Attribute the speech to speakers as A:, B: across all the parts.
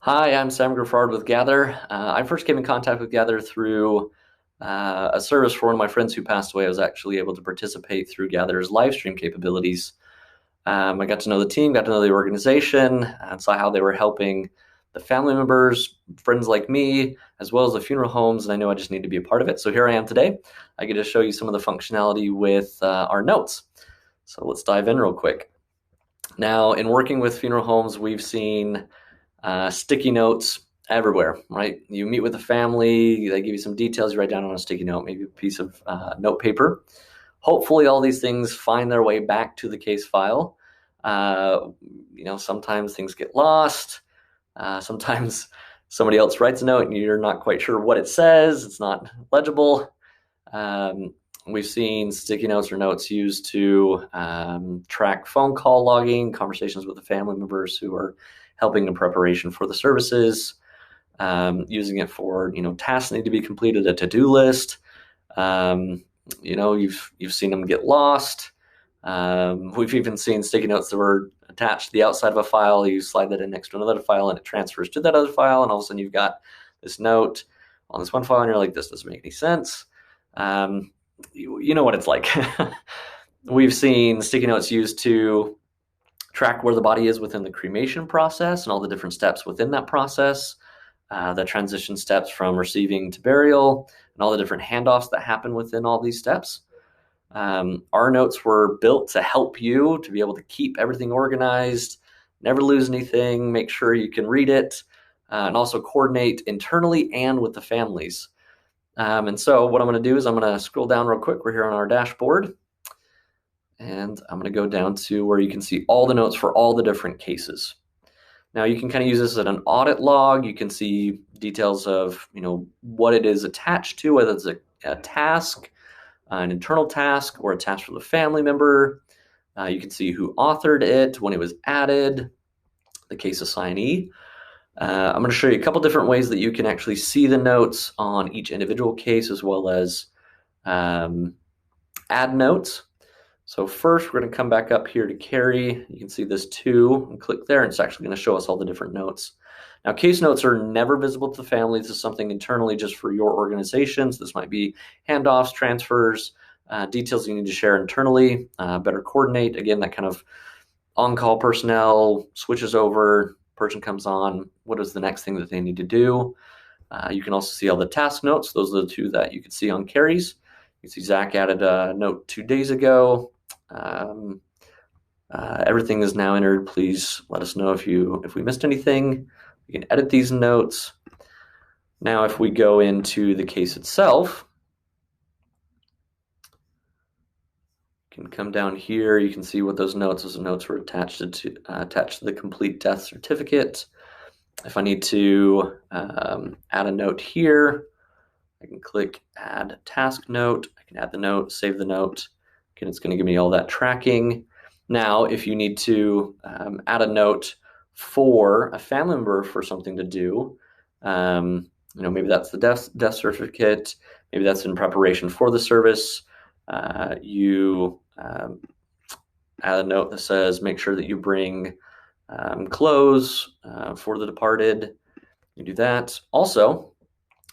A: Hi, I'm Sam Griffard with Gather. I first came in contact with Gather through a service for one of my friends who passed away. I was actually able to participate through Gather's live stream capabilities. I got to know the team, got to know the organization, and saw how they were helping the family members, friends like me, as well as the funeral homes. And I know I just need to be a part of it. So here I am today. I get to show you some of the functionality with our notes. So let's dive in real quick. Now, in working with funeral homes, we've seen sticky notes everywhere, right? You meet with the family, they give you some details, you write down on a sticky note, maybe a piece of note paper. Hopefully, all these things find their way back to the case file. Uh, sometimes things get lost. Sometimes somebody else writes a note and you're not quite sure what it says. It's not legible. Um, we've seen sticky notes or notes used to track phone call logging, conversations with the family members who are helping in preparation for the services, using it for tasks that need to be completed, a to-do list. Um, you've seen them get lost. We've even seen sticky notes that were attached to the outside of a file. You slide that in next to another file, and it transfers to that other file, and all of a sudden you've got this note on this one file, and you're like, this doesn't make any sense. You know what it's like. We've seen sticky notes used to track where the body is within the cremation process and all the different steps within that process, the transition steps from receiving to burial, and all the different handoffs that happen within all these steps. Our notes were built to help you to be able to keep everything organized, never lose anything, make sure you can read it, and also coordinate internally and with the families. And so what I'm going to do is I'm going to scroll down real quick. We're here on our dashboard. And I'm going to go down to where you can see all the notes for all the different cases. Now you can kind of use this as an audit log. You can see details of what it is attached to, whether it's a task, an internal task, or a task for the family member. You can see who authored it, when it was added, the case assignee. I'm going to show you a couple different ways that you can actually see the notes on each individual case, as well as add notes. So first, we're going to come back up here to carry. You can see this 2 and click there, and it's actually going to show us all the different notes. Now, case notes are never visible to the family. This is something internally just for your organization. So this might be handoffs, transfers, details you need to share internally, better coordinate. Again, that kind of on-call personnel switches over, person comes on, what is the next thing that they need to do? You can also see all the task notes. Those are the 2 that you can see on carries. You can see Zach added a note 2 days ago. Everything is now entered. Please let us know if we missed anything. We can edit these notes. Now, if we go into the case itself, you can come down here. You can see what those notes were attached to the complete death certificate. If I need to add a note here, I can click add task note. I can add the note, save the note. Again, it's going to give me all that tracking. Now, if you need to add a note for a family member for something to do, maybe that's the death certificate, maybe that's in preparation for the service. You add a note that says, make sure that you bring clothes for the departed. You do that. Also,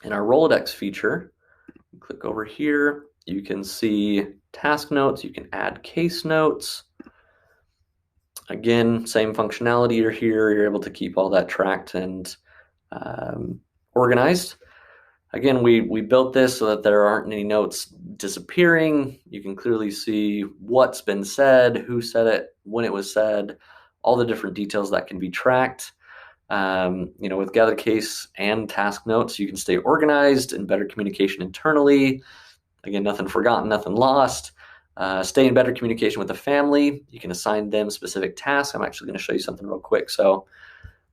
A: in our Rolodex feature, click over here, you can see task notes, you can add case notes. Again, same functionality. You're here, you're able to keep all that tracked and organized. Again, we built this so that there aren't any notes disappearing. You can clearly see what's been said, who said it, when it was said, all the different details that can be tracked. With Gather Case and task notes, you can stay organized and better communication internally. Again, nothing forgotten, nothing lost. Stay in better communication with the family. You can assign them specific tasks. I'm actually going to show you something real quick. So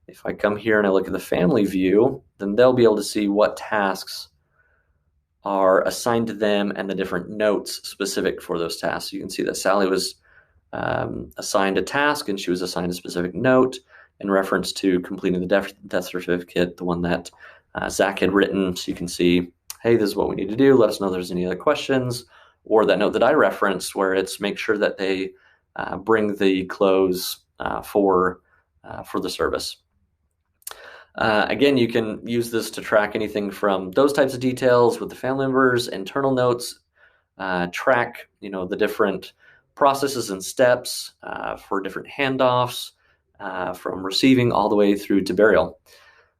A: if I come here and I look at the family view, then they'll be able to see what tasks are assigned to them and the different notes specific for those tasks. You can see that Sally was assigned a task and she was assigned a specific note in reference to completing the death certificate, the one that Zach had written. So you can see, hey, this is what we need to do. Let us know if there's any other questions. Or that note that I referenced where it's make sure that they bring the clothes for the service. Again, you can use this to track anything from those types of details with the family members, internal notes, track the different processes and steps for different handoffs from receiving all the way through to burial.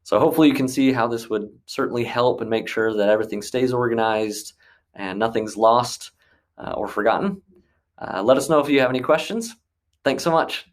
A: So hopefully you can see how this would certainly help and make sure that everything stays organized and nothing's lost or forgotten. Let us know if you have any questions. Thanks so much.